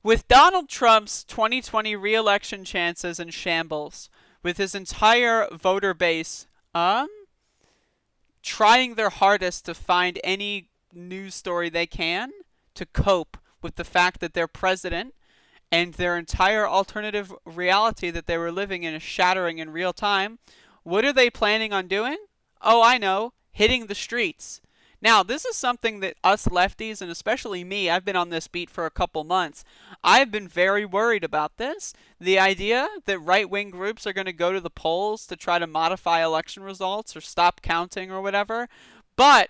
With Donald Trump's 2020 re-election chances in shambles, with his entire voter base trying their hardest to find any news story they can to cope with the fact that their president and their entire alternative reality that they were living in is shattering in real time, what are they planning on doing? Oh, I know, hitting the streets. Now, this is something that us lefties, and especially me, I've been on this beat for a couple months, I've been very worried about this. The idea that right-wing groups are going to go to the polls to try to modify election results or stop counting or whatever. But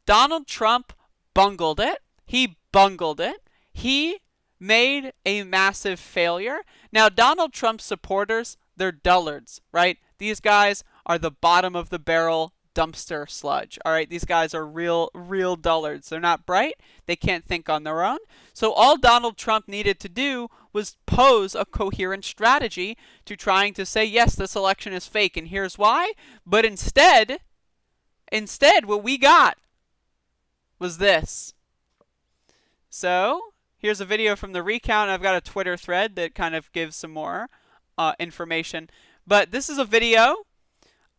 Donald Trump bungled it. He bungled it. He made a massive failure. Now, Donald Trump supporters, they're dullards, right? These guys are the bottom of the barrel dumpster sludge. All right, these guys are real dullards. They're not bright. They can't think on their own. So all Donald Trump needed to do was pose a coherent strategy to trying to say, yes, this election is fake, and here's why. But instead, what we got was this. So here's a video from the recount. I've got a Twitter thread that kind of gives some more information. But this is a video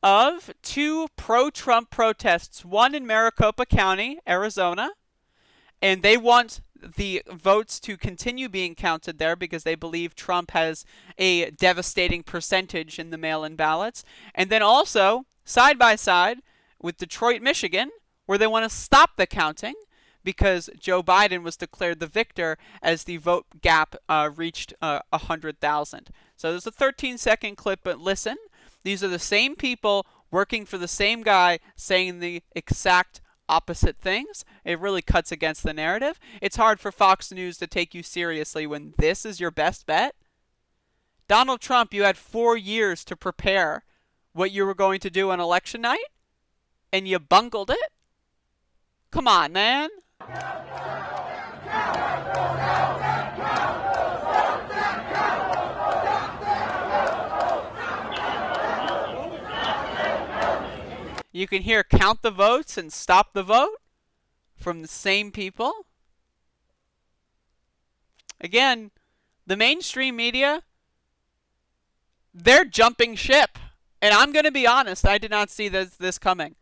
of two pro-Trump protests, one in Maricopa County, Arizona, and they want the votes to continue being counted there because they believe Trump has a devastating percentage in the mail-in ballots. And then also, side by side, with Detroit, Michigan, where they want to stop the counting because Joe Biden was declared the victor as the vote gap reached 100,000. So there's a 13-second clip, but listen. These are the same people working for the same guy saying the exact opposite things. It really cuts against the narrative. It's hard for Fox News to take you seriously when this is your best bet. Donald Trump, you had 4 years to prepare what you were going to do on election night, and you bungled it? Come on, man. You can hear count the votes and stop the vote from the same people. Again, the mainstream media, they're jumping ship. And I'm going to be honest, I did not see this coming.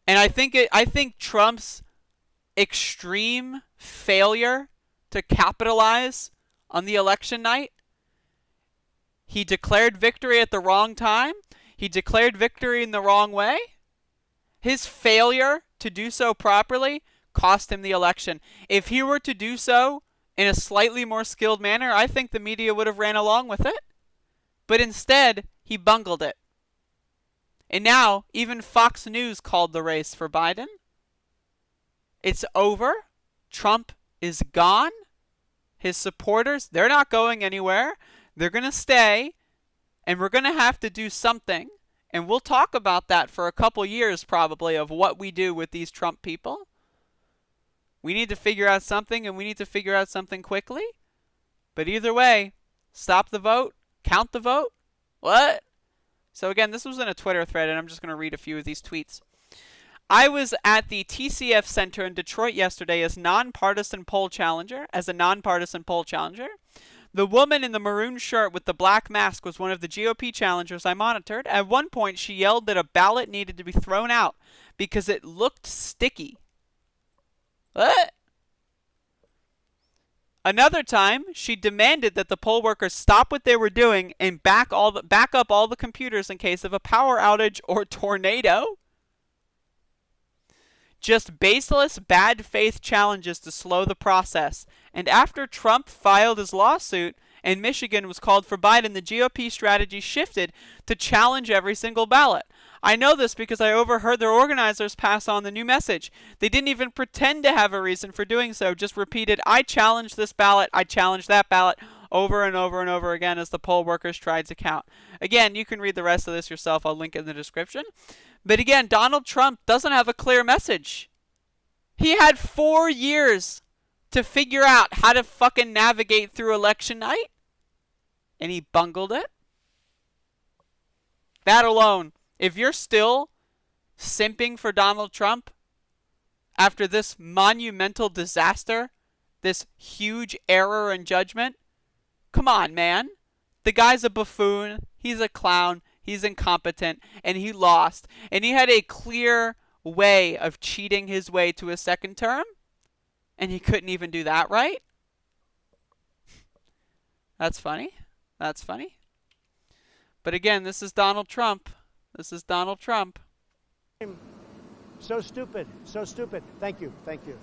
And I think Trump's extreme failure to capitalize on the election night, he declared victory at the wrong time. He declared victory in the wrong way. His failure to do so properly cost him the election. If he were to do so in a slightly more skilled manner, I think the media would have ran along with it. But instead, he bungled it. And now, even Fox News called the race for Biden. It's over. Trump is gone. His supporters, they're not going anywhere. They're going to stay. And we're going to have to do something, and we'll talk about that for a couple years probably of what we do with these Trump people. We need to figure out something, and we need to figure out something quickly. But either way, stop the vote, count the vote. What? So again, this was in a Twitter thread, and I'm just going to read a few of these tweets. I was at the TCF Center in Detroit yesterday as a nonpartisan poll challenger. The woman in the maroon shirt with the black mask was one of the GOP challengers I monitored. At one point, she yelled that a ballot needed to be thrown out because it looked sticky. What? Another time, she demanded that the poll workers stop what they were doing and back up all the computers in case of a power outage or tornado. Just baseless, bad faith challenges to slow the process. And after Trump filed his lawsuit and Michigan was called for Biden, the GOP strategy shifted to challenge every single ballot. I know this because I overheard their organizers pass on the new message. They didn't even pretend to have a reason for doing so, just repeated, I challenge this ballot, I challenge that ballot, over and over and over again as the poll workers tried to count. Again, you can read the rest of this yourself. I'll link it in the description. But again, Donald Trump doesn't have a clear message. He had 4 years to figure out how to fucking navigate through election night, and he bungled it. That alone, if you're still simping for Donald Trump after this monumental disaster this huge error in judgment. Come on, man. The guy's a buffoon. He's a clown. He's incompetent. And he lost. And he had a clear way of cheating his way to a second term. And he couldn't even do that right? That's funny. That's funny. But again, this is Donald Trump. This is Donald Trump. So stupid. So stupid. Thank you. Thank you.